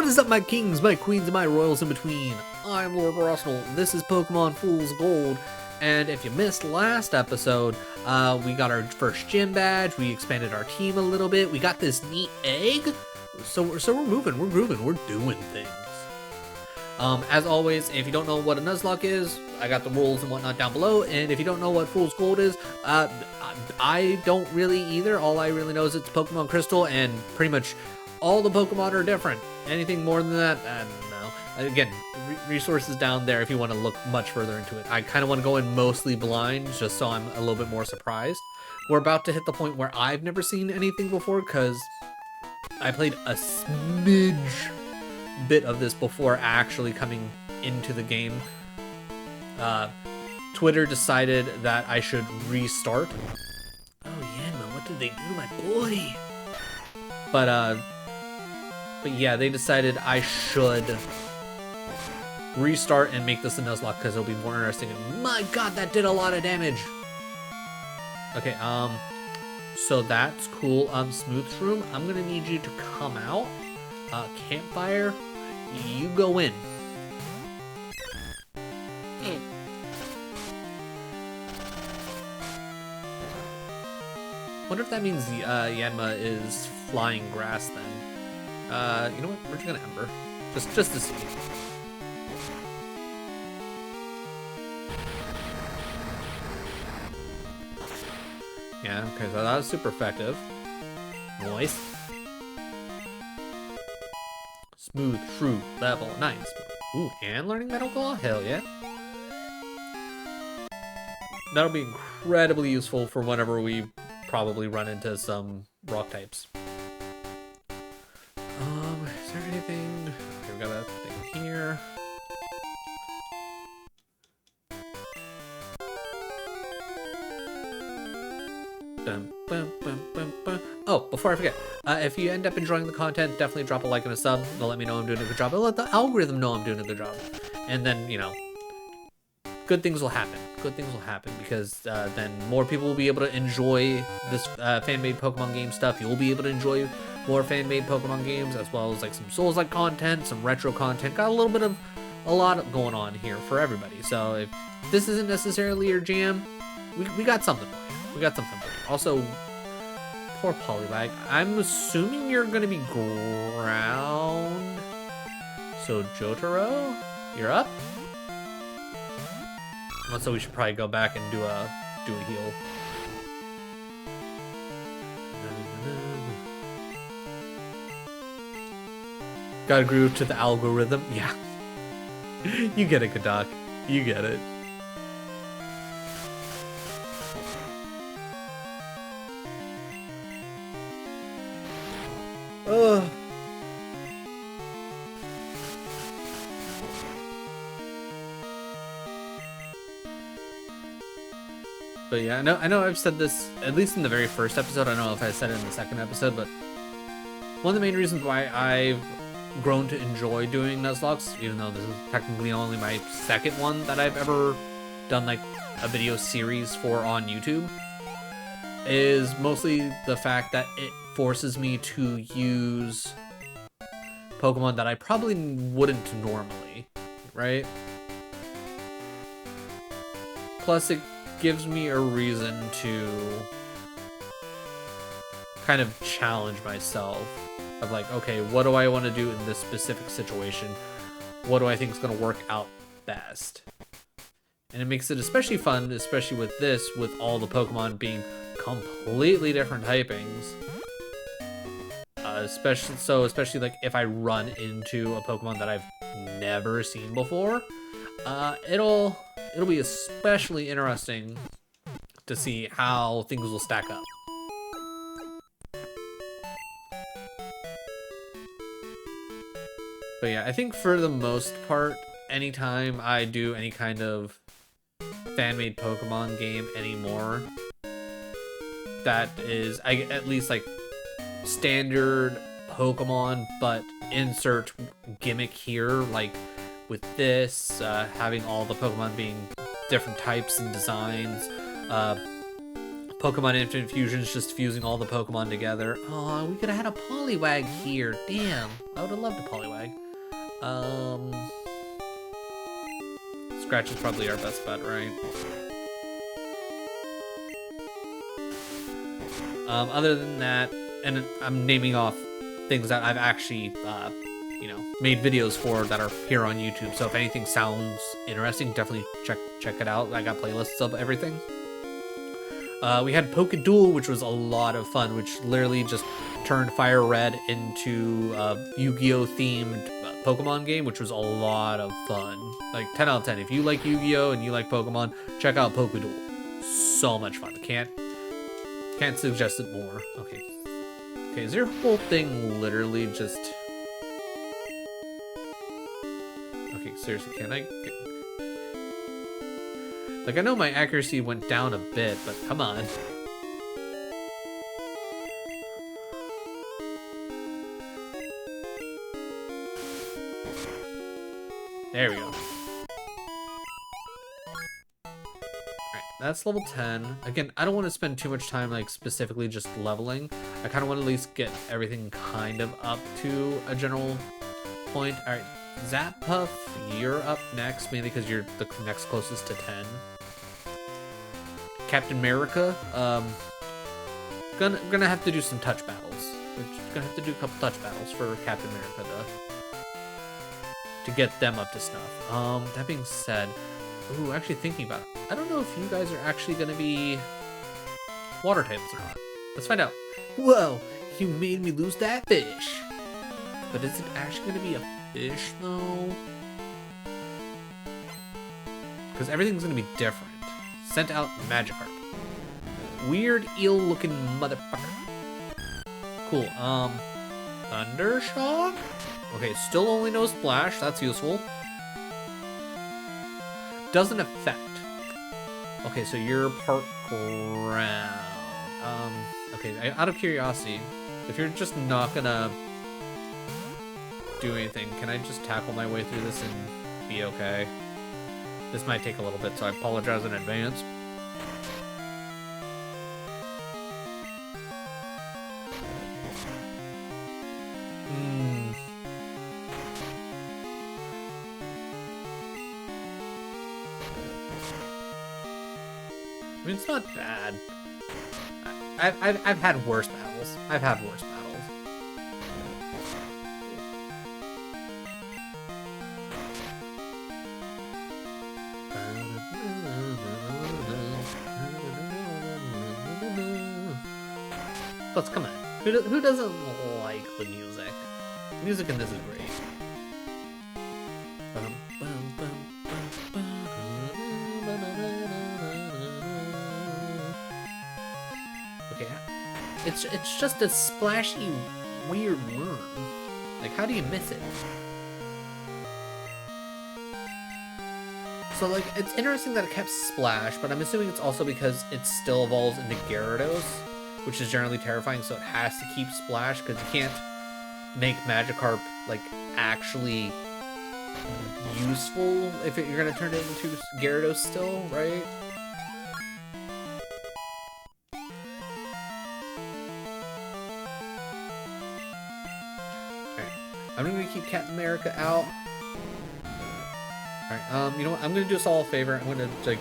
What is up, my kings, my queens, and my royals in between? I'm Lord Arsenal. This is Pokemon Fool's Gold. And if you missed last episode, we got our first gym badge. We expanded our team a little bit. We got this neat egg. So we're moving. We're grooving. We're doing things. As always, if you don't know what a Nuzlocke is, I got the rules and whatnot down below. And if you don't know what Fool's Gold is, I don't really either. All I really know is it's Pokemon Crystal, and pretty much all the Pokemon are different. Anything more than that, I don't know. Again, resources down there if you want to look much further into it. I kind of want to go in mostly blind, just so I'm a little bit more surprised. We're about to hit the point where I've never seen anything before, because I played a smidge bit of this before actually coming into the game. Twitter decided that I should restart. Oh Yanma, what did they do to my boy? But yeah, they decided I should restart and make this a Nuzlocke because it'll be more interesting. And my god, that did a lot of damage. Okay, so that's cool. Smooth Shroom, I'm gonna need you to come out. Campfire, you go in. Wonder if that means Yanma is flying grass then. You know what? We're just gonna Ember, just to see. Yeah. Okay. So that was super effective. Nice. Smooth Shrew level 9. Ooh, and learning Metal Claw? Hell yeah. That'll be incredibly useful for whenever we probably run into some rock types. Is there anything? Okay, we got a thing here. Bum, bum, bum, bum, bum. Oh, before I forget, if you end up enjoying the content, definitely drop a like and a sub. It'll let me know I'm doing a good job. It'll let the algorithm know I'm doing a good job. And then, you know, good things will happen. Good things will happen because then more people will be able to enjoy this fan-made Pokemon game stuff. You'll be able to enjoy more fan-made Pokemon games, as well as like some Souls-like content, some retro content. Got a lot going on here for everybody. So if this isn't necessarily your jam, we got something for you. We got something for you. Also, poor Polybag. I'm assuming you're gonna be ground. So Jotaro, you're up. Also, we should probably go back and do a heal. Gotta groove to the algorithm. Yeah. You get it, Kadak. You get it. Ugh. But yeah, I know I've said this, at least in the very first episode. I don't know if I said it in the second episode, but one of the main reasons why I've grown to enjoy doing Nuzlockes, even though this is technically only my second one that I've ever done like a video series for on YouTube, is mostly the fact that it forces me to use Pokemon that I probably wouldn't normally, right? Plus it gives me a reason to kind of challenge myself of like, okay, what do I want to do in this specific situation? What do I think is going to work out best? And it makes it especially fun, especially with this, with all the Pokemon being completely different typings. Especially like if I run into a Pokemon that I've never seen before, it'll be especially interesting to see how things will stack up. But yeah, I think for the most part, anytime I do any kind of fan-made Pokemon game anymore, that is at least like standard Pokemon, but insert gimmick here, like with this, having all the Pokemon being different types and designs, Pokemon Infinite Fusion's just fusing all the Pokemon together. Oh, we could have had a Poliwag here. Damn. I would have loved a Poliwag. Scratch is probably our best bet, right? Other than that, and I'm naming off things that I've actually, you know, made videos for that are here on YouTube. So if anything sounds interesting, definitely check it out. I got playlists of everything. We had Pokeduel, which was a lot of fun, which literally just turned Fire Red into a Yu-Gi-Oh themed Pokemon game, which was a lot of fun. Like 10 out of 10. If you like Yu-Gi-Oh and you like Pokemon, check out Pokeduel. So much fun. Can't suggest it more. Okay, is your whole thing literally just... Okay, seriously, can I get... Like, I know my accuracy went down a bit, but come on. There we go. Alright, that's level 10. Again, I don't want to spend too much time, like, specifically just leveling. I kind of want to at least get everything kind of up to a general point. Alright, Zappuff, you're up next, mainly because you're the next closest to 10. Captain America, gonna have to do some touch battles. We're just gonna have to do a couple touch battles for Captain America to get them up to snuff. That being said, ooh, actually thinking about it, I don't know if you guys are actually gonna be water types or not. Let's find out. Whoa, you made me lose that fish. But is it actually gonna be a fish though? Because everything's gonna be different. Sent out Magikarp. Weird eel-looking motherfucker. Cool. Thundershock? Okay, still only no splash. That's useful. Doesn't affect. Okay, so you're part ground. Okay, out of curiosity, if you're just not gonna do anything, can I just tackle my way through this and be okay? This might take a little bit, so I apologize in advance. I mean, it's not bad. I've had worse battles. I've had worse battles. Let's come on. Who doesn't like the music? The music in this is great. Okay, it's just a splashy, weird worm. Like, how do you miss it? So, like, it's interesting that it kept Splash, but I'm assuming it's also because it still evolves into Gyarados, which is generally terrifying, so it has to keep Splash, because you can't make Magikarp, like, actually useful if you're going to turn it into Gyarados still, right? Alright, I'm going to keep Captain America out. Alright, you know what, I'm going to do us all a favor. I'm going to, like...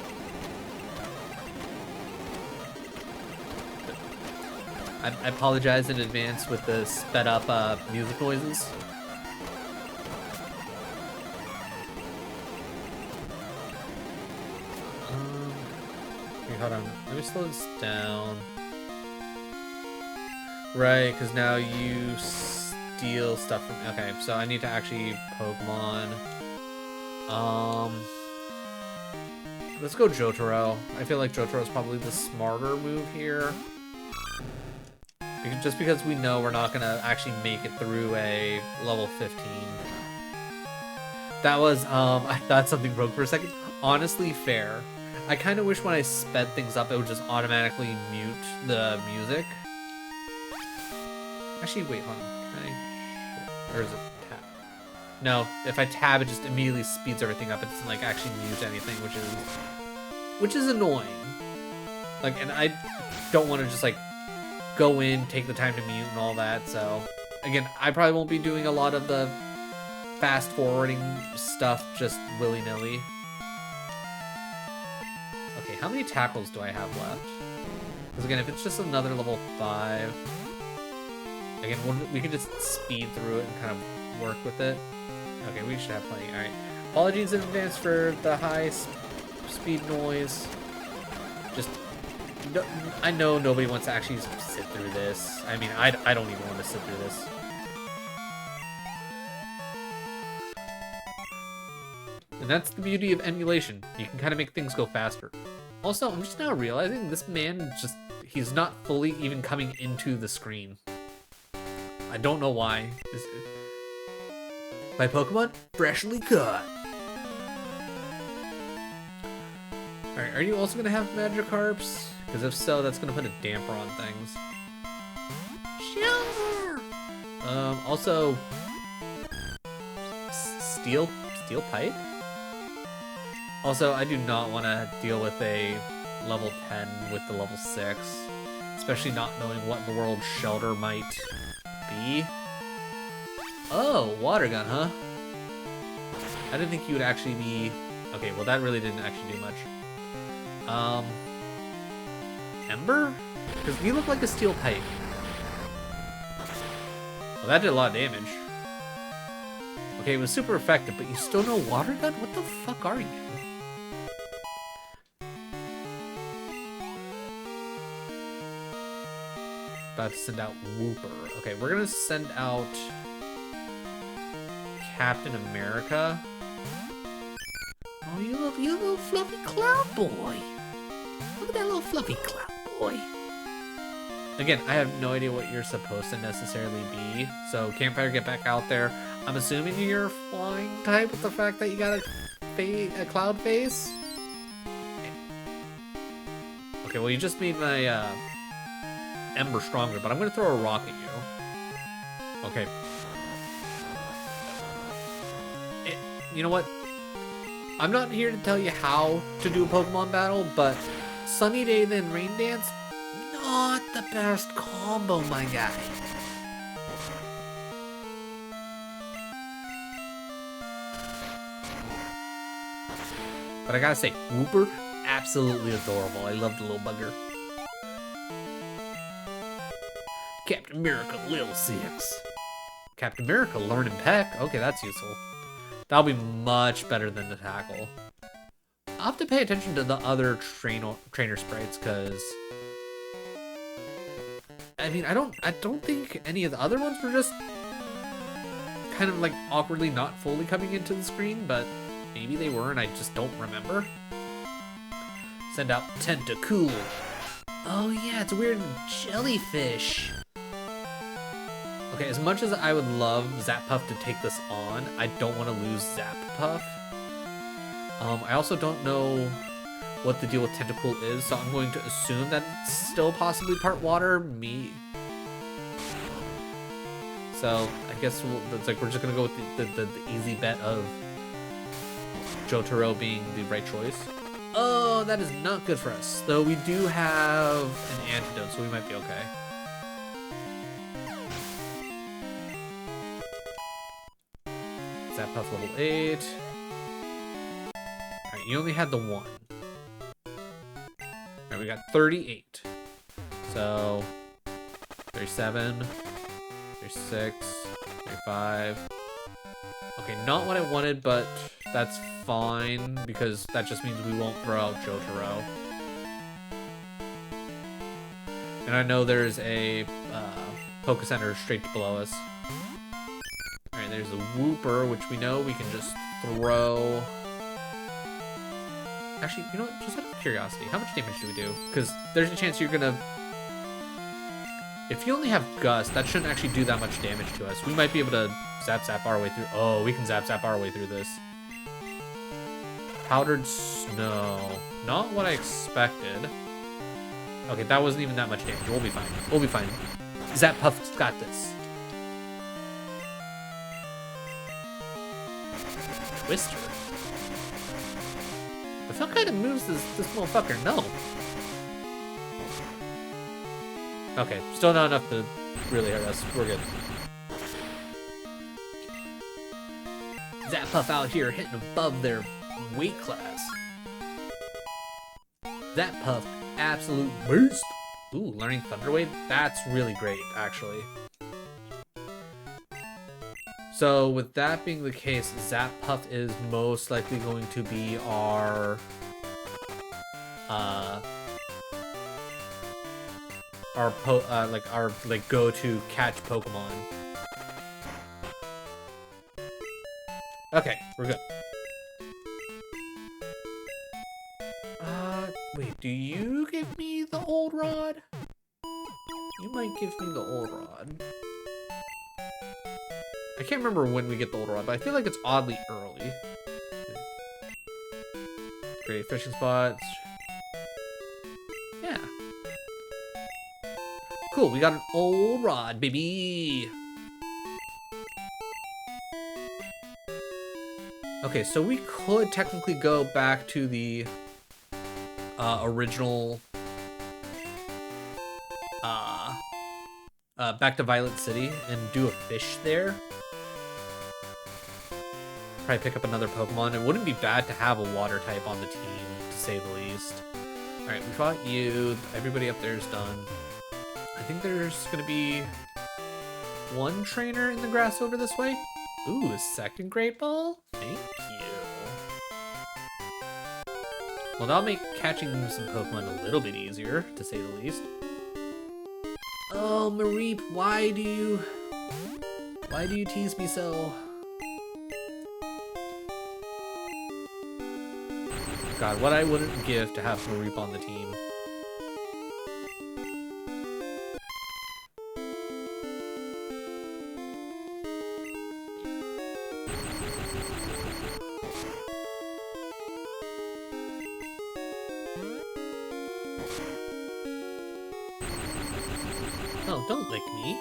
I apologize in advance with the sped up music noises. Okay, hold on. Let me slow this down. Right, because now you steal stuff from... Okay, so I need to actually Pokemon. Let's go Jotaro. I feel like Jotaro is probably the smarter move here. Just because we know we're not gonna actually make it through a level 15. That was, I thought something broke for a second. Honestly, fair. I kind of wish when I sped things up, it would just automatically mute the music. Actually, wait, hold on. Can I... Or is it tab? No, if I tab, it just immediately speeds everything up. It doesn't, like, actually mute anything, which is annoying. Like, and don't want to just like go in, take the time to mute and all that. So again, I probably won't be doing a lot of the fast forwarding stuff just willy-nilly. Okay, how many tackles do I have left? Because again, if it's just another level 5, again, we can just speed through it and kind of work with it. Okay, we should have plenty. All right. Apologies in advance for the high speed noise. Just, I know nobody wants to actually sit through this. I mean, I don't even want to sit through this. And that's the beauty of emulation. You can kind of make things go faster. Also, I'm just now realizing this man he's not fully even coming into the screen. I don't know why. My Pokemon, freshly caught. Alright, are you also going to have Magikarps? Because if so, that's going to put a damper on things. Sure! Also... Steel Pipe? Also, I do not want to deal with a level 10 with the level 6. Especially not knowing what in the world Shelter might be. Oh, water gun, huh? I didn't think you would actually be... Okay, well that really didn't actually do much. Ember? Because you look like a steel pipe. Well, that did a lot of damage. Okay, it was super effective, but you still know water gun? What the fuck are you? About to send out Wooper. Okay, we're gonna send out Captain America. Oh, you little fluffy cloud boy. Look at that little fluffy cloud boy. Again, I have no idea what you're supposed to necessarily be. So, Campfire, get back out there. I'm assuming you're flying type with the fact that you got a cloud face. Okay, well, you just made my Ember stronger, but I'm gonna throw a rock at you. Okay. You know what? I'm not here to tell you how to do a Pokemon battle, but Sunny Day then Rain Dance, not the best combo, my guy. But I gotta say, Wooper, absolutely adorable. I love the little bugger. Captain America, level 6. Captain America, Learn and Peck. Okay, that's useful. That'll be much better than the tackle. I'll have to pay attention to the other trainer sprites, because I mean, I don't think any of the other ones were just kind of like awkwardly not fully coming into the screen, but maybe they were and I just don't remember. Send out Tentacool. Oh yeah, it's a weird jellyfish. Okay, as much as I would love Zappuff to take this on, I don't want to lose Zappuff. I also don't know what the deal with Tentacool is, so I'm going to assume that it's still possibly part water. So I guess it's like we're just gonna go with the easy bet of Jotaro being the right choice. Oh, that is not good for us. Though we do have an antidote, so we might be okay. Zappuff level 8. Alright, you only had the 1. Alright, we got 38. So 37, 36, 35. Okay, not what I wanted, but that's fine, because that just means we won't throw out Jotaro. And I know there's a Poke Center straight below us. Alright, there's a Wooper, which we know we can just throw. Actually, you know what? Just out of curiosity, how much damage do we do? Because there's a chance you're gonna... If you only have Gust, that shouldn't actually do that much damage to us. We might be able to zap our way through. Oh, we can zap our way through this. Powdered Snow. Not what I expected. Okay, that wasn't even that much damage. We'll be fine. We'll be fine. Zappuff's got this. Twister. But what kind of moves does this motherfucker know? Okay, still not enough to really hurt us. We're good. Zappuff out here hitting above their weight class. Zappuff, absolute beast. Ooh, learning Thunder Wave? That's really great, actually. So, with that being the case, Zappuff is most likely going to be our go-to catch Pokemon. Okay, we're good. Wait, do you give me the old rod? You might give me the old rod. I can't remember when we get the old rod, but I feel like it's oddly early. Great fishing spots. Yeah. Cool, we got an old rod, baby. Okay, so we could technically go back to the original back to Violet City and do a fish there. Probably pick up another Pokemon. It wouldn't be bad to have a water type on the team, to say the least. Alright, we fought you. Everybody up there is done. I think there's gonna be one trainer in the grass over this way. Ooh, a second Great Ball? Thank you. Well, that'll make catching some Pokemon a little bit easier, to say the least. Oh, Mareep, why do you tease me so? God, what I wouldn't give to have Mareep on the team. Oh, don't lick me.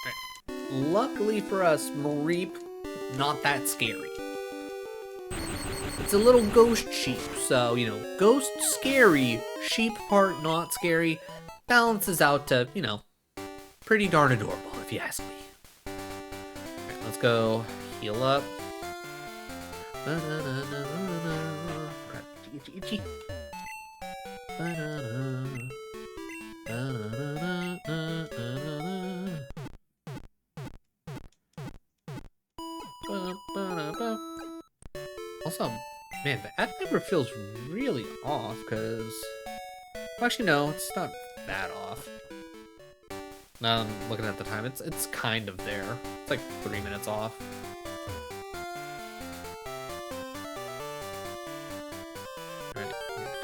Right. Luckily for us, Mareep, not that scary. It's a little ghost sheep, so, you know, ghost scary, sheep part not scary, balances out to, you know, pretty darn adorable, if you ask me. Alright, let's go heal up. Itchy. Also, man, the app number feels really off, because... Well, actually, no, it's not that off. Now I'm looking at the time, it's kind of there. It's like 3 minutes off.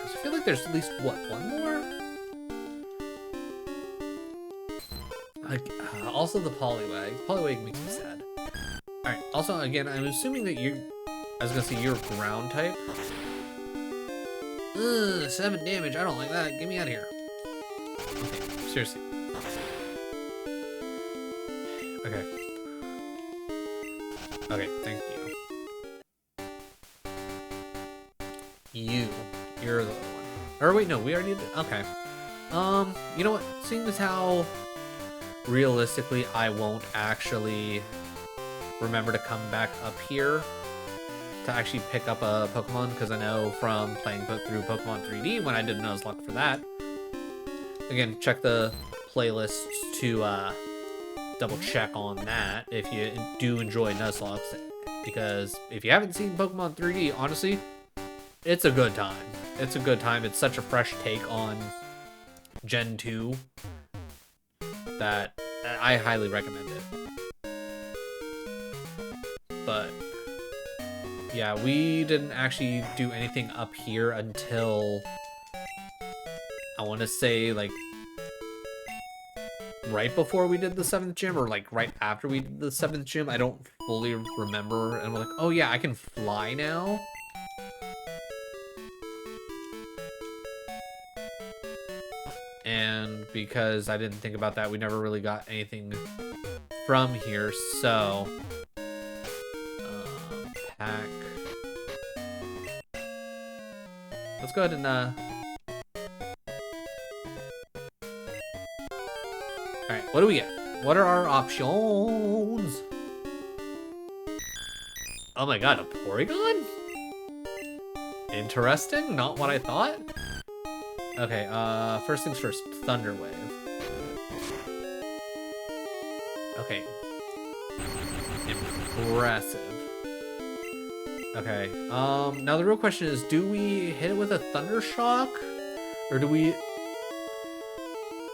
I feel like there's at least, what, one more? Also the Poliwag. Poliwag makes me sad. Alright, also, again, I'm assuming that I was gonna say you're ground type. 7 damage, I don't like that. Get me out of here. Okay, seriously. Okay. Okay, thank you. You're the other one. Or wait, no, we already did. Okay. You know what? Seeing as how realistically I won't actually remember to come back up here to actually pick up a Pokemon, because I know from playing through Pokemon 3D when I did Nuzlocke for that. Again, check the playlists to double check on that if you do enjoy Nuzlocke, because if you haven't seen Pokemon 3D, honestly, it's a good time. It's a good time. It's such a fresh take on Gen 2 that I highly recommend it. But yeah, we didn't actually do anything up here until I want to say like right before we did the 7th gym, or like right after we did the 7th gym. I don't fully remember, and we're like, oh yeah, I can fly now. And because I didn't think about that, we never really got anything from here, so pack let's go ahead and Alright, what do we get? What are our options? Oh my god, a Porygon? Interesting, not what I thought. Okay, first things first, Thunder Wave. Okay. Impressive. Okay, now the real question is, do we hit it with a Thunder Shock? Or do we...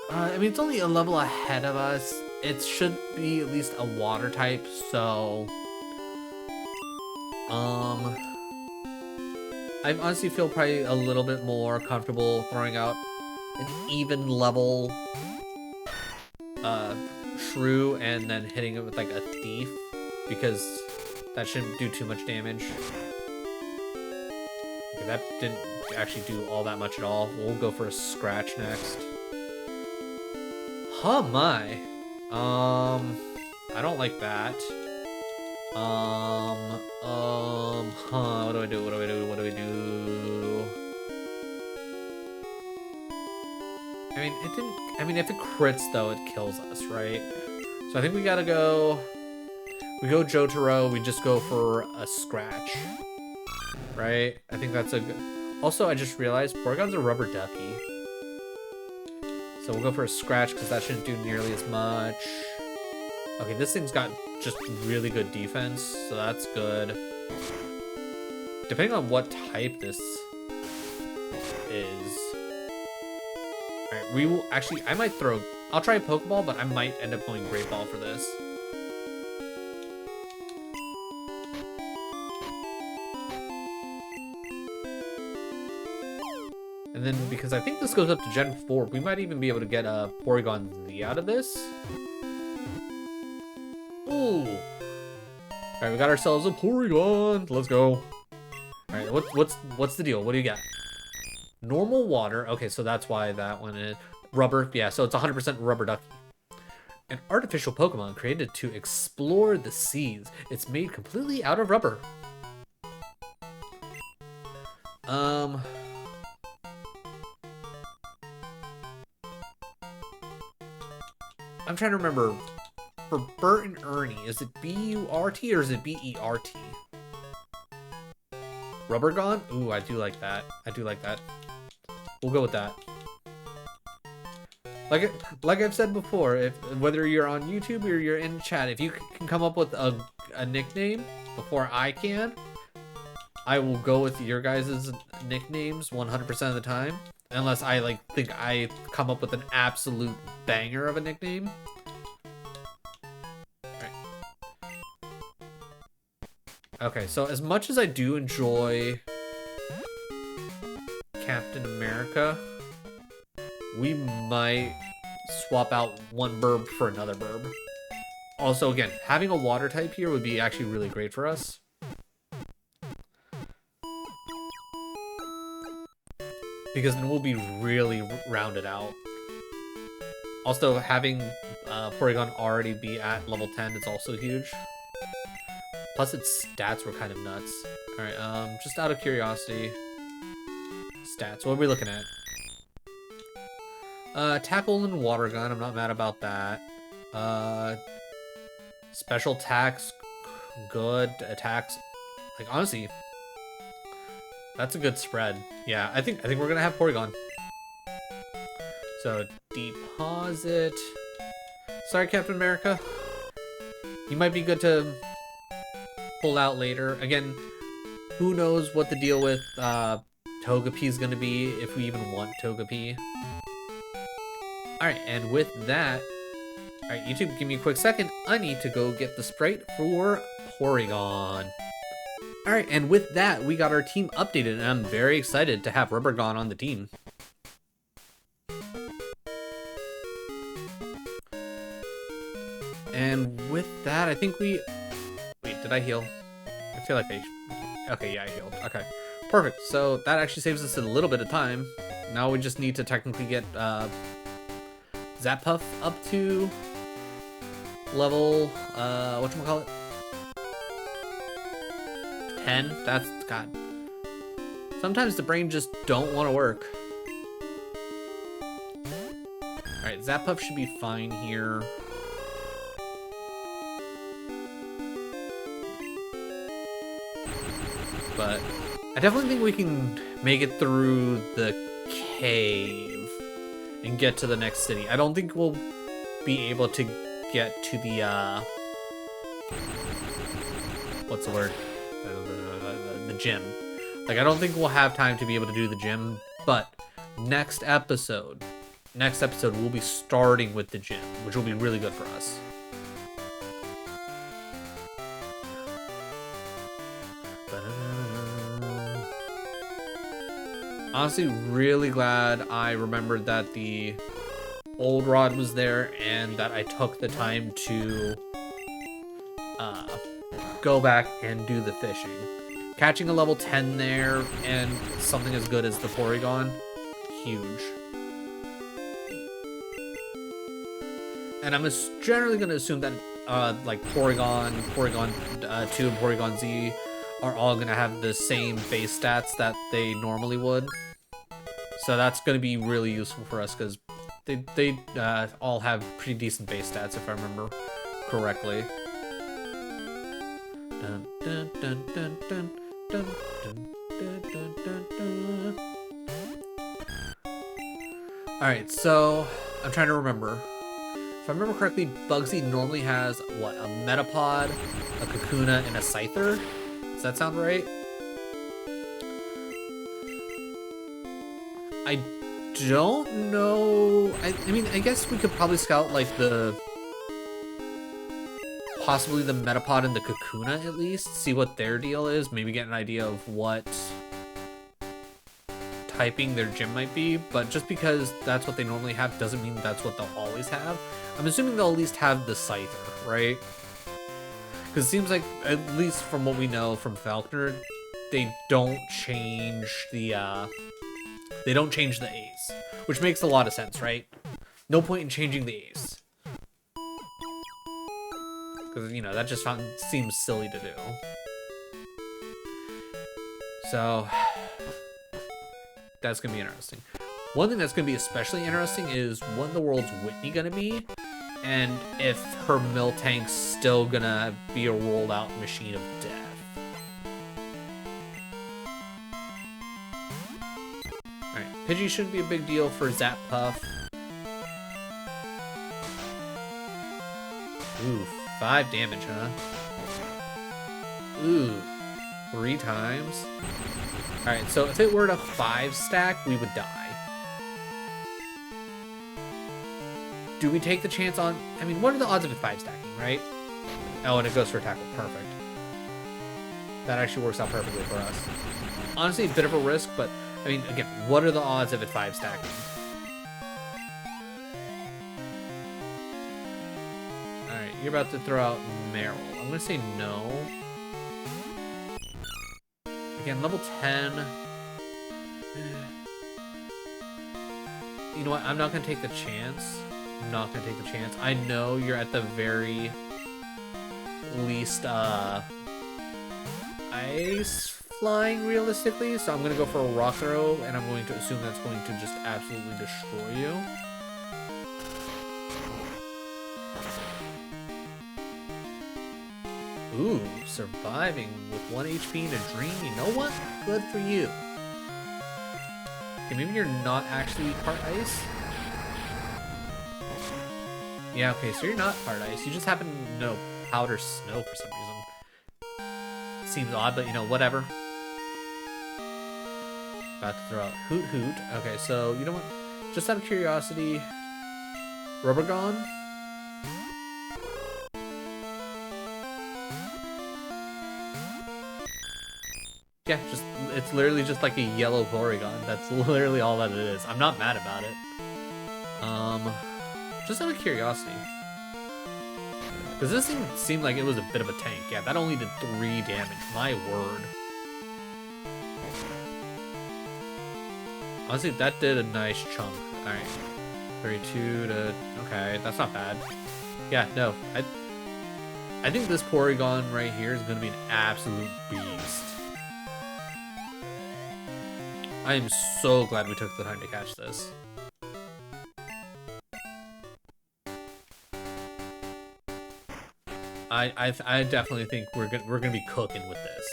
I mean, it's only a level ahead of us. It should be at least a water type, so... I honestly feel probably a little bit more comfortable throwing out an even level Shrew and then hitting it with like a Thief, because that shouldn't do too much damage. Okay, that didn't actually do all that much at all. We'll go for a Scratch next. Oh my. I don't like that. What do I do? What do I do? What do I do? I mean, it didn't... I mean, if it crits, though, it kills us, right? So I think we gotta go... We go Jotaro, we just go for a Scratch. Right? I think that's a good... Also, I just realized Porygon's a rubber ducky. So we'll go for a Scratch, because that shouldn't do nearly as much. Okay, this thing's got just really good defense, so that's good. Depending on what type this is. Alright, we will actually, I might throw, I'll try a Pokeball, but I might end up going Great Ball for this. And then, because I think this goes up to Gen 4, we might even be able to get a Porygon Z out of this. Ooh. Alright, we got ourselves a Porygon. Let's go. Alright, what's the deal? What do you got? Normal water. Okay, so that's why that one is rubber. Yeah, so it's 100% rubber ducky. An artificial Pokemon created to explore the seas. It's made completely out of rubber. I'm trying to remember. For Bert and Ernie, is it B-U-R-T or is it B-E-R-T? Rubbergon? Ooh, I do like that. I do like that. We'll go with that. Like I've said before, whether you're on YouTube or you're in chat, if you can come up with a nickname before I can, I will go with your guys' nicknames 100% of the time. Unless I think I come up with an absolute banger of a nickname. Okay, so as much as I do enjoy Captain America, we might swap out one burb for another burb. Also, again, having a water type here would be actually really great for us. Because then we'll be really rounded out. Also, having Porygon already be at level 10 is also huge. Plus its stats were kind of nuts. Alright, just out of curiosity. Stats, what are we looking at? Tackle and Water Gun, I'm not mad about that. Special attacks, good. Attacks, like honestly, that's a good spread. Yeah, I think we're gonna have Porygon. So, deposit. Sorry, Captain America. You might be good to pull out later. Again, who knows what the deal with Togepi is going to be, if we even want Togepi. Alright, and with that... Alright, YouTube, give me a quick second. I need to go get the Sprite for Porygon. Alright, and with that, we got our team updated, and I'm very excited to have Rubbergon on the team. And with that, I think we... Wait, did I heal? I feel like I... Okay, yeah, I healed. Okay, perfect. So that actually saves us a little bit of time. Now we just need to technically get Zappuff up to level, whatchamacallit? 10? That's, God. Sometimes the brain just don't want to work. Alright, Zappuff should be fine here. But I definitely think we can make it through the cave and get to the next city. I don't think we'll be able to get to the, what's the word? The gym. Like, I don't think we'll have time to be able to do the gym, but next episode we'll be starting with the gym, which will be really good for us. Honestly, really glad I remembered that the old rod was there and that I took the time to go back and do the fishing. Catching a level 10 there and something as good as the Porygon, huge. And I'm generally going to assume that like Porygon 2 and Porygon Z are all going to have the same base stats that they normally would. So that's going to be really useful for us because they all have pretty decent base stats if I remember correctly. Dun, dun, dun, dun, dun, dun, dun, dun, dun, dun, dun. Alright, so I'm trying to remember. If I remember correctly, Bugsy normally has, what, a Metapod, a Kakuna, and a Scyther? Does that sound right? I don't know. I mean, I guess we could probably scout, like, possibly the Metapod and the Kakuna, at least. See what their deal is. Maybe get an idea of what typing their gym might be. But just because that's what they normally have doesn't mean that's what they'll always have. I'm assuming they'll at least have the Scyther, right? Because it seems like, at least from what we know from Falconer, they don't change the A's. Which makes a lot of sense, right? No point in changing the A's. Because, you know, that just seems silly to do. So, that's going to be interesting. One thing that's going to be especially interesting is what in the world's Whitney going to be? And if her Miltank's still going to be a rolled out machine of death. Alright, Pidgey shouldn't be a big deal for Zappuff. Ooh, 5 damage, huh? Ooh, 3 times. Alright, so if it were to 5 stack, we would die. Do we take the chance on... I mean, what are the odds of it 5 stacking, right? Oh, and it goes for tackle. Perfect. That actually works out perfectly for us. Honestly, a bit of a risk, but... I mean, again, what are the odds of it 5 stacking? Alright, you're about to throw out Meryl. I'm gonna say no. Again, level 10. You know what? I'm not gonna take the chance. I'm not gonna take the chance. I know you're at the very least ice flying realistically, so I'm gonna go for a rock throw, and I'm going to assume that's going to just absolutely destroy you. Ooh, surviving with 1 HP and a dream. You know what? Good for you. Okay, maybe you're not actually part ice. Yeah, okay, so you're not part ice. You just happen to know powder snow for some reason. Seems odd, but you know, whatever. About to throw out Hoot Hoot. Okay, so you know what? Just out of curiosity, Rubber Gone? Yeah, it's literally just like a yellow Porygon. That's literally all that it is. I'm not mad about it. Just out of curiosity. Because this thing seemed like it was a bit of a tank. Yeah, that only did 3 damage. My word. Honestly, that did a nice chunk. Alright. 32 to... Okay, that's not bad. Yeah, no. I think this Porygon right here is going to be an absolute beast. I am so glad we took the time to catch this. I definitely think we're gonna be cooking with this.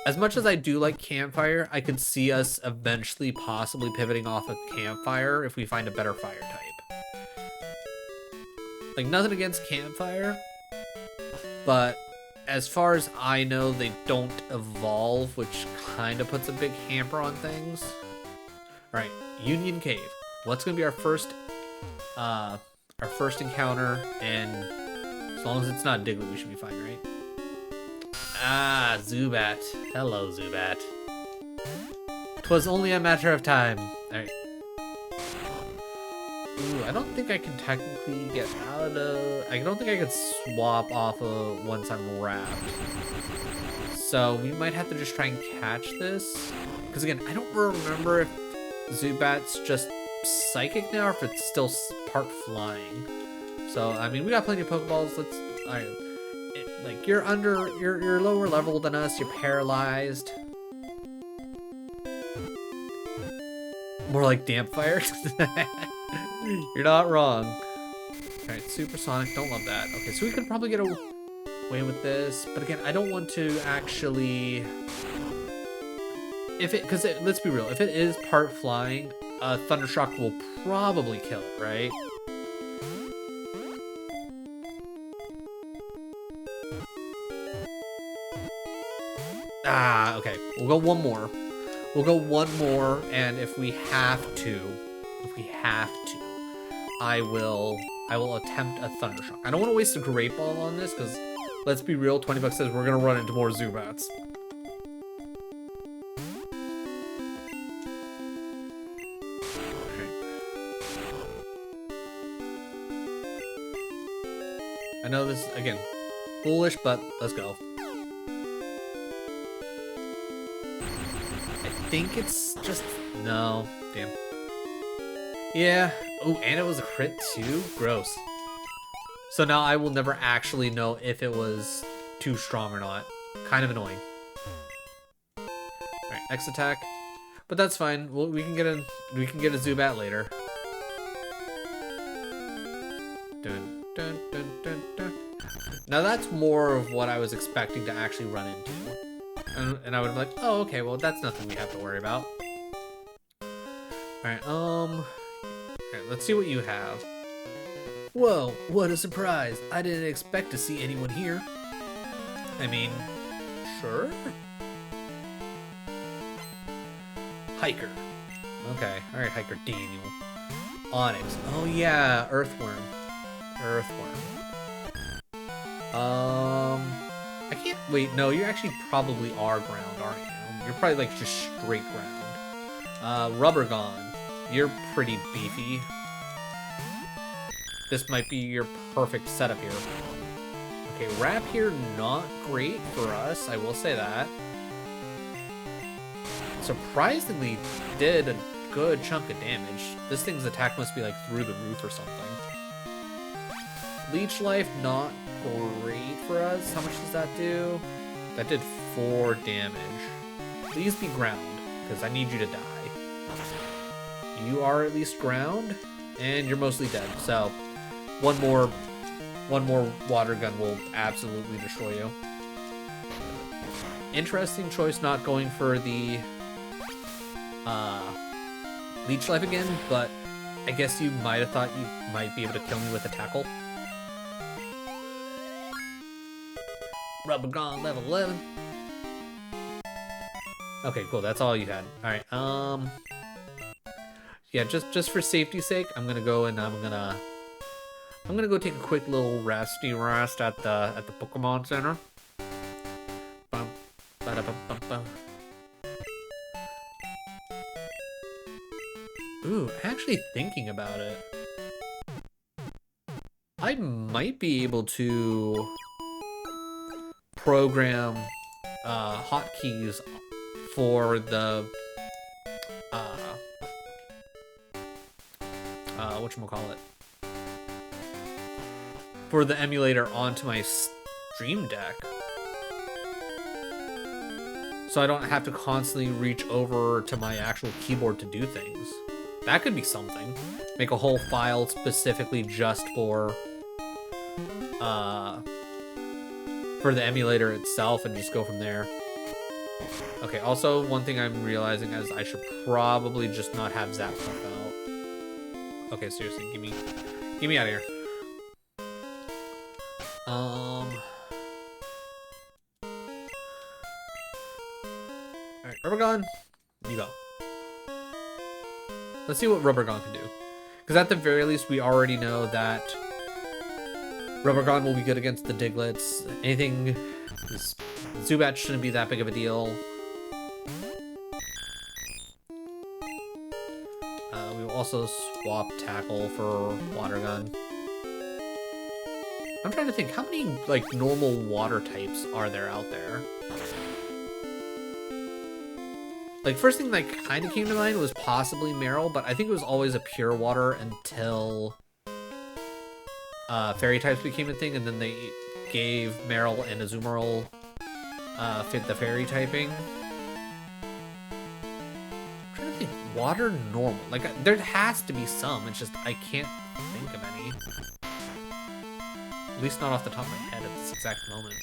As much as I do like campfire, I could see us eventually possibly pivoting off of campfire if we find a better fire type. Like, nothing against campfire, but as far as I know, they don't evolve, which kind of puts a big hamper on things. All right, Union Cave. What's gonna be our first encounter? And as long as it's not Diglett, we should be fine, right? Ah, Zubat. Hello, Zubat. 'Twas only a matter of time. Alright. Ooh, I don't think I can technically get out of... I don't think I could swap off of once I'm wrapped. So we might have to just try and catch this. Because again, I don't remember if Zubat's just psychic now or if it's still part flying. So, I mean, we got plenty of Pokeballs. Let's... Alright. Like, you're lower level than us, you're paralyzed. More like Dampfire. You're not wrong. Alright, Supersonic, don't love that. Okay, so we could probably get away with this, but again, I don't want to actually... Because let's be real, if it is part flying, Thundershock will probably kill it, right? Ah, okay. We'll go one more. We'll go one more, and if we have to, I will attempt a Thundershock. I don't want to waste a Great Ball on this, because let's be real, 20 bucks says we're going to run into more Zubats. I know this is, again, foolish, but let's go. I think it's just... No. Damn. Yeah. Oh, and it was a crit too? Gross. So now I will never actually know if it was too strong or not. Kind of annoying. Alright, X attack. But that's fine. We can get a Zubat later. Dun, dun, dun, dun, dun. Now that's more of what I was expecting to actually run into. And I would be like, oh, okay, well, that's nothing we have to worry about. Alright, alright, let's see what you have. Whoa, what a surprise. I didn't expect to see anyone here. I mean, sure? Hiker. Okay, alright, Hiker Daniel. Onyx. Oh, yeah, Earthworm. I can't... Wait, no, you actually probably are ground, aren't you? You're probably, like, just straight ground. Rubber Gone. You're pretty beefy. This might be your perfect setup here. Okay, Wrap here, not great for us, I will say that. Surprisingly did a good chunk of damage. This thing's attack must be, like, through the roof or something. Leech Life, not great for us. How much does that do? That did 4 damage. Please be ground, because I need you to die. You are at least ground, and you're mostly dead. So, one more water gun will absolutely destroy you. Interesting choice not going for the Leech Life again, but I guess you might have thought you might be able to kill me with a Tackle. Rubber Gone, level 11. Okay, cool. That's all you had. All right. Yeah, just for safety's sake, I'm gonna go and I'm gonna go take a quick little resty rest at the Pokemon Center. Bum, ba-da-bum, bum, bum. Ooh, actually thinking about it, I might be able to program hotkeys for the whatchamacallit, for the emulator onto my Stream Deck. so I don't have to constantly reach over to my actual keyboard to do things. That could be something. Make a whole file specifically just for the emulator itself and just go from there. Okay, also one thing I'm realizing is I should probably just not have Zap pop out. Okay, seriously, get me out of here. Alright, Rubber Gun, you go. Let's see what Rubber Gun can do. Because at the very least, we already know that Rubber Gun will be good against the Diglets. Anything... Zubat shouldn't be that big of a deal. We will also swap Tackle for Water Gun. I'm trying to think, how many, like, normal water types are there out there? Like, first thing that kind of came to mind was possibly Meryl, but I think it was always a pure water until fairy types became a thing, and then they gave Meryl and Azumarill fit the fairy typing. I'm trying to think, water normal. Like, there has to be some, it's just I can't think of any. At least not off the top of my head at this exact moment.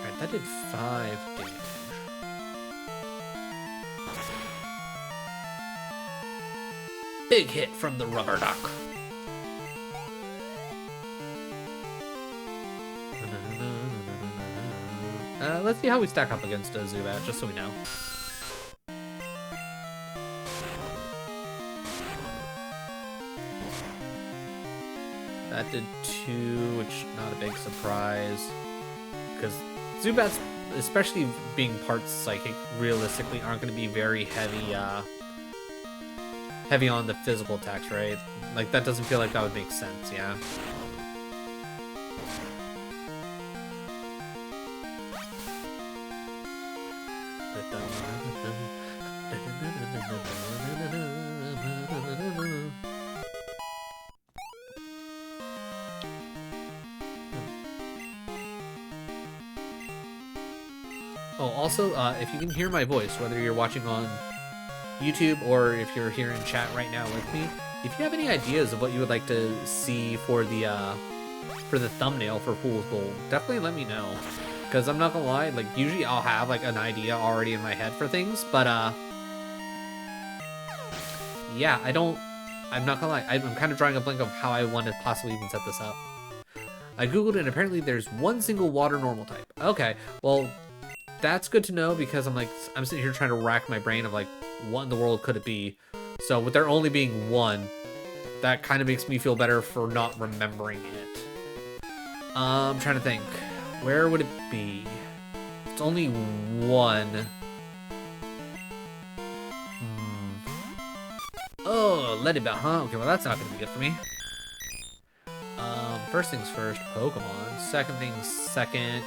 Alright, that did 5 damage. Big hit from the Rubber Duck. Let's see how we stack up against Zubat, just so we know. That did 2, which not a big surprise. Because Zubats, especially being part psychic, realistically aren't going to be very heavy, heavy on the physical attacks, right? Like, that doesn't feel like that would make sense, yeah? Oh, also, if you can hear my voice, whether you're watching on YouTube or if you're here in chat right now with me, if you have any ideas of what you would like to see for the thumbnail for Fool's Gold, definitely let me know. Because I'm not gonna lie, like, usually I'll have, like, an idea already in my head for things, but, yeah, I'm not gonna lie, I'm kind of drawing a blank of how I want to possibly even set this up. I googled it, and apparently there's one single water normal type. Okay, well, that's good to know, because I'm sitting here trying to rack my brain of, like, what in the world could it be? So with there only being one, that kind of makes me feel better for not remembering it. I'm trying to think. Where would it be? It's only one. Oh, let it be, huh? Okay, well that's not gonna be good for me. First things first, Pokemon. Second things second.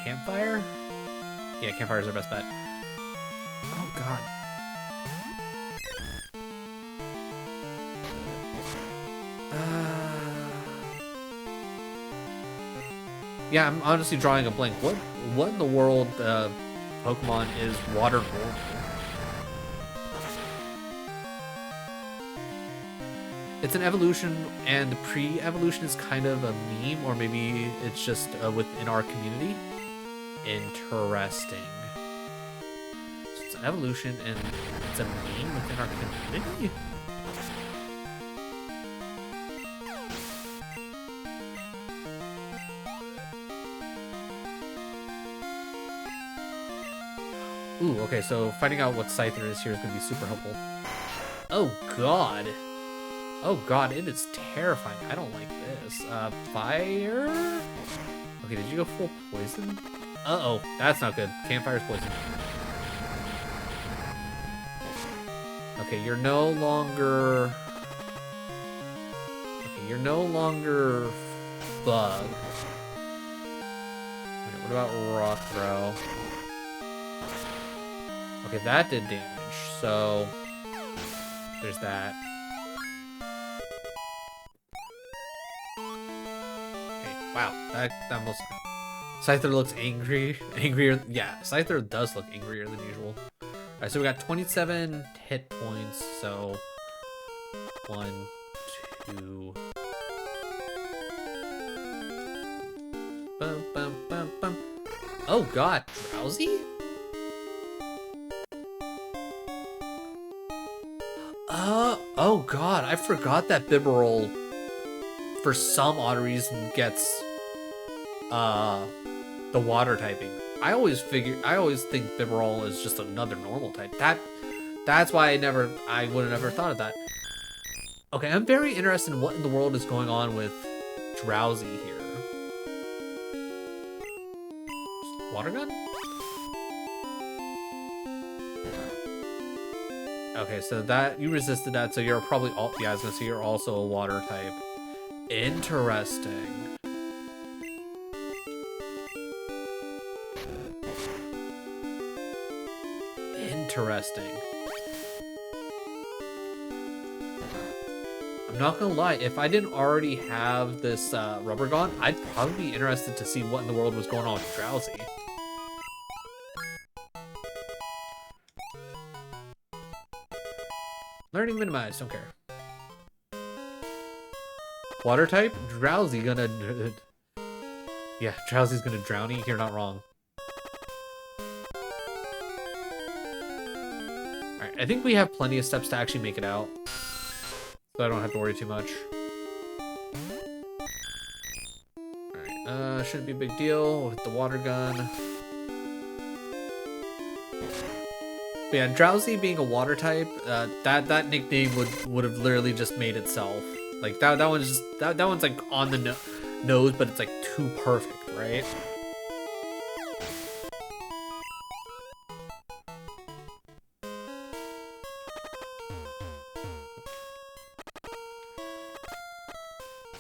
Campfire? Yeah, Campfire is our best bet. Oh god. Yeah, I'm honestly drawing a blank. What in the world Pokemon is water normal? It's an evolution, and pre-evolution is kind of a meme, or maybe it's just within our community. Interesting. So it's an evolution, and it's a meme within our community? Ooh, okay, so finding out what Scyther is here is going to be super helpful. Oh, God. Oh, God, it is terrifying. I don't like this. Fire? Okay, did you go full poison? Uh-oh, that's not good. Campfire's poison. Okay, you're no longer... Okay, you're no longer... Bug. Okay, what about Rock Throw? Okay, that did damage, so there's that. Wow, that must. Scyther looks angrier. Yeah, Scyther does look angrier than usual. Alright, so we got 27 hit points. So 1, 2. Bum, bum, bum, bum. Oh god, drowsy? Oh god, I forgot that Bibarel, for some odd reason, gets the water typing. I always think Bibarel is just another normal type. That's why I would have never thought of that. Okay, I'm very interested in what in the world is going on with Drowsy here. Water gun? Okay, so that you resisted that, so you're probably all yeah, I was gonna say you're also a water type. Interesting. Interesting. I'm not gonna lie, if I didn't already have this rubber gun, I'd probably be interested to see what in the world was going on with Drowsy. Learning minimized, don't care. Water type, Drowsy gonna... Yeah, Drowsy's gonna drowny, you're not wrong. Alright, I think we have plenty of steps to actually make it out. So I don't have to worry too much. Alright, shouldn't be a big deal with the water gun. But yeah, Drowsy being a water type, that nickname would have literally just made itself. Like that one's just that one's like on the nose, but it's like too perfect, right?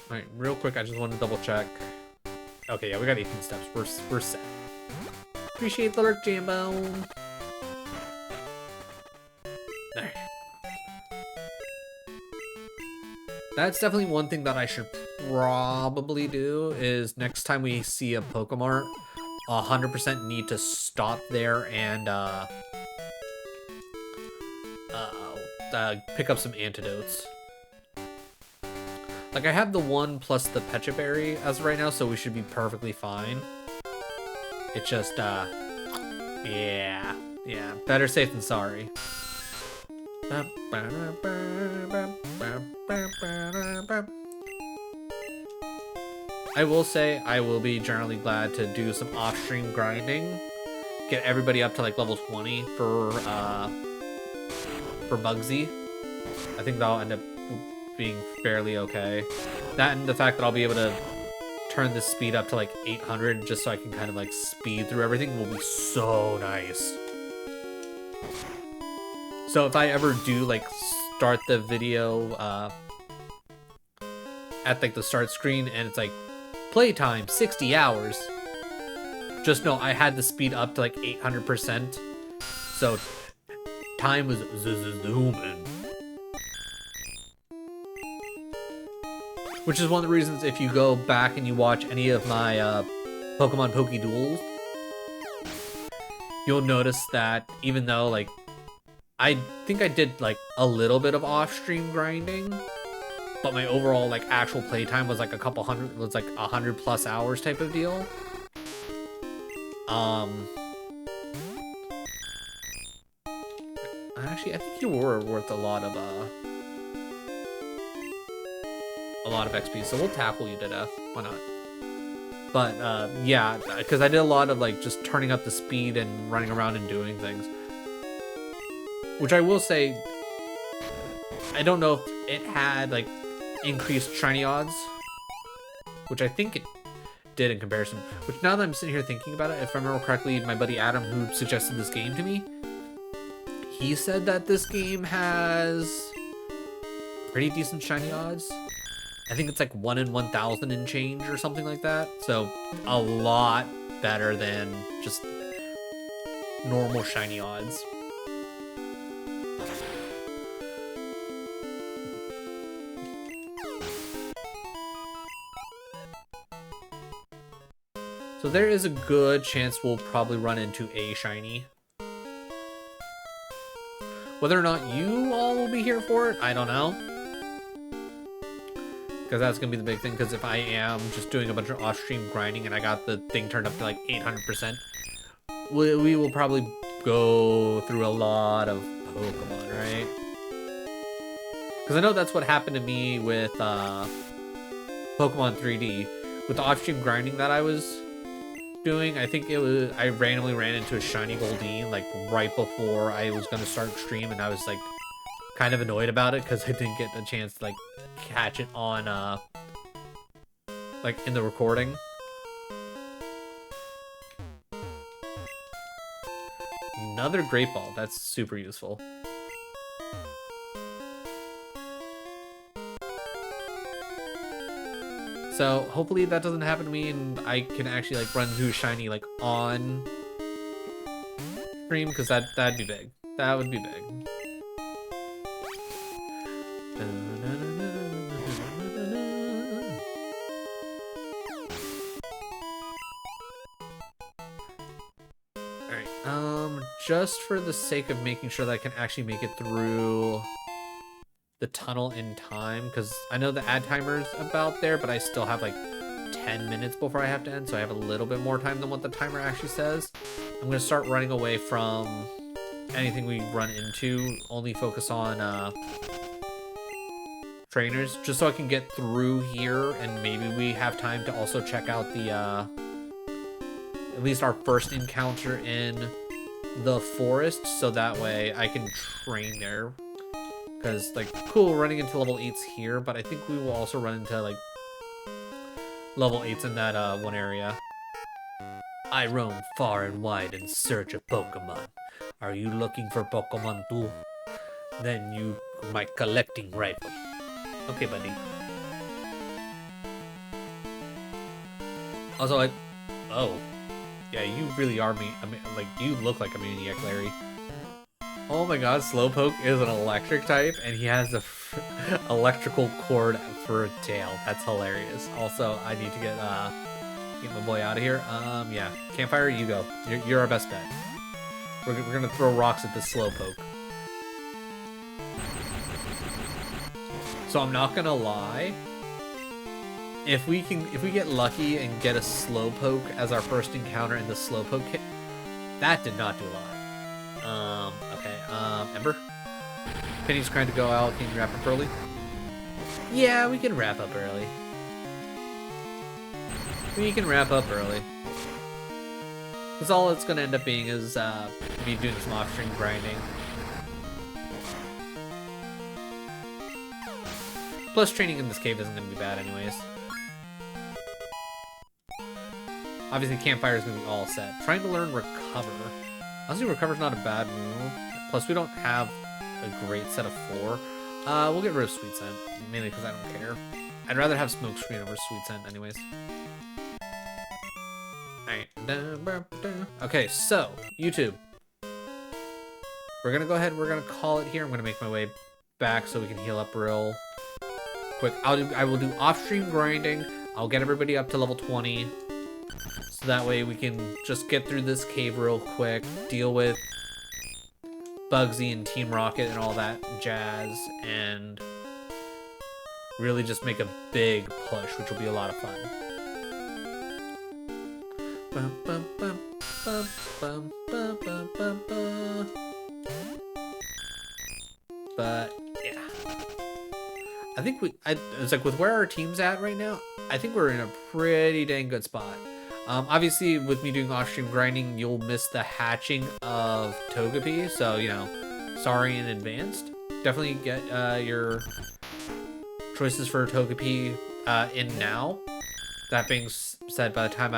All right, real quick, I just want to double check. Okay, yeah, we got 18 steps. We're set. Appreciate the lurk, Jambo. There. That's definitely one thing that I should probably do is next time we see a Pokemart, 100% need to stop there and pick up some antidotes. Like I have the one plus the Pecha Berry as of right now, so we should be perfectly fine. It's just yeah, better safe than sorry. I will say I will be generally glad to do some off-stream grinding, get everybody up to like level 20 for Bugsy. I think that'll end up being fairly okay. That and the fact that I'll be able to turn the speed up to like 800 just so I can kind of like speed through everything will be so nice. So if I ever do like start the video at like the start screen and it's like playtime 60 hours, just know I had the speed up to like 800%, so time was zooming. Which is one of the reasons if you go back and you watch any of my Pokemon Poke Duels, you'll notice that even though like I think I did like a little bit of off-stream grinding, but my overall like actual playtime was like a couple hundred, was like 100+ hours type of deal. Actually, I think you were worth a lot of XP, so we'll tackle you to death. Why not? But yeah, because I did a lot of like just turning up the speed and running around and doing things. Which I will say, I don't know if it had like increased shiny odds, which I think it did in comparison. Which now that I'm sitting here thinking about it, if I remember correctly, my buddy Adam, who suggested this game to me, he said that this game has pretty decent shiny odds. I think it's like 1 in 1,000 and change or something like that. So a lot better than just normal shiny odds. So there is a good chance we'll probably run into a shiny. Whether or not you all will be here for it, I don't know. Because that's going to be the big thing, because if I am just doing a bunch of off-stream grinding and I got the thing turned up to like 800%, we will probably go through a lot of Pokemon, right? Because I know that's what happened to me with Pokemon 3D. With the off-stream grinding that I was doing, I think it was, I randomly ran into a shiny Goldeen like right before I was going to start stream, and I was like kind of annoyed about it because I didn't get the chance to like catch it on like in the recording. Another Great Ball, that's super useful. So hopefully that doesn't happen to me and I can actually like run into a shiny like on stream, because that'd be big. That would be big. Alright, just for the sake of making sure that I can actually make it through the tunnel in time, because I know the ad timer's about there, but I still have like 10 minutes before I have to end, so I have a little bit more time than what the timer actually says. I'm going to start running away from anything we run into, only focus on trainers, just so I can get through here, and maybe we have time to also check out the at least our first encounter in the forest, so that way I can train there. Because, like, cool, running into level 8s here, but I think we will also run into, like, level 8s in that one area. I roam far and wide in search of Pokemon. Are you looking for Pokemon too? Then you my collecting rifle. Okay, buddy. Also, oh. Yeah, you really are me. I mean, like, you look like a maniac, Larry. Oh my god, Slowpoke is an electric type, and he has a electrical cord for a tail. That's hilarious. Also, I need to get my boy out of here. Yeah, Campfire, you go. You're our best bet. We're gonna throw rocks at this Slowpoke. So I'm not gonna lie. If we get lucky and get a Slowpoke as our first encounter in the Slowpoke kit, that did not do a lot. Okay, Ember? Penny's trying to go out. Can you wrap up early? Yeah, we can wrap up early. We can wrap up early. Because all it's going to end up being is me doing some off-stream grinding. Plus, training in this cave isn't going to be bad anyways. Obviously, Campfire is going to be all set. Trying to learn Recover. Honestly, Recover's not a bad move. Plus, we don't have a great set of 4. We'll get rid of Sweet Scent, mainly because I don't care. I'd rather have Smoke Screen over Sweet Scent anyways. Alright. Okay, so, YouTube. We're gonna go ahead, we're gonna call it here. I'm gonna make my way back so we can heal up real quick. I will do off-stream grinding. I'll get everybody up to level 20. So that way we can just get through this cave real quick, deal with Bugsy and Team Rocket and all that jazz, and really just make a big push, which will be a lot of fun. But yeah, I think it's like with where our team's at right now, I think we're in a pretty dang good spot. Obviously, with me doing off-stream grinding, you'll miss the hatching of Togepi, so, you know, sorry in advance. Definitely get your choices for Togepi in now. That being said, by the time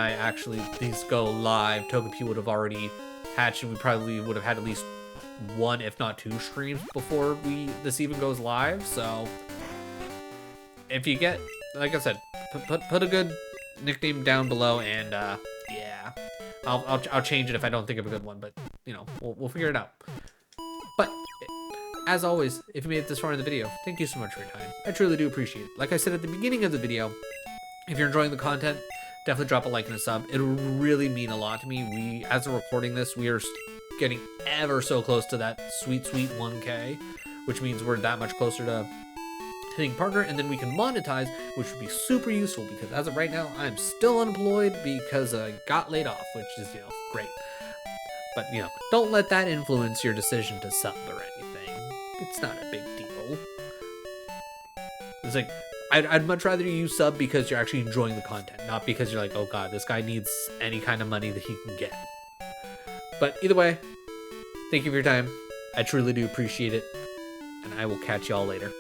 these go live, Togepi would have already hatched, and we probably would have had at least 1, if not 2 streams before this even goes live, so if you get, like I said, put a good nickname down below, and yeah, I'll change it if I don't think of a good one, but you know, we'll figure it out. But as always, if you made it this far in the video, thank you so much for your time. I truly do appreciate it. Like I said at the beginning of the video, if you're enjoying the content, definitely drop a like and a sub. It would really mean a lot to me. As we're recording this, we are getting ever so close to that sweet 1K, which means we're that much closer to hitting partner, and then we can monetize, which would be super useful because as of right now, I'm still unemployed because I got laid off, which is, great. But, don't let that influence your decision to sub or anything. It's not a big deal. It's like, I'd much rather you sub because you're actually enjoying the content, not because you're like, oh god, this guy needs any kind of money that he can get. But either way, thank you for your time. I truly do appreciate it, and I will catch y'all later.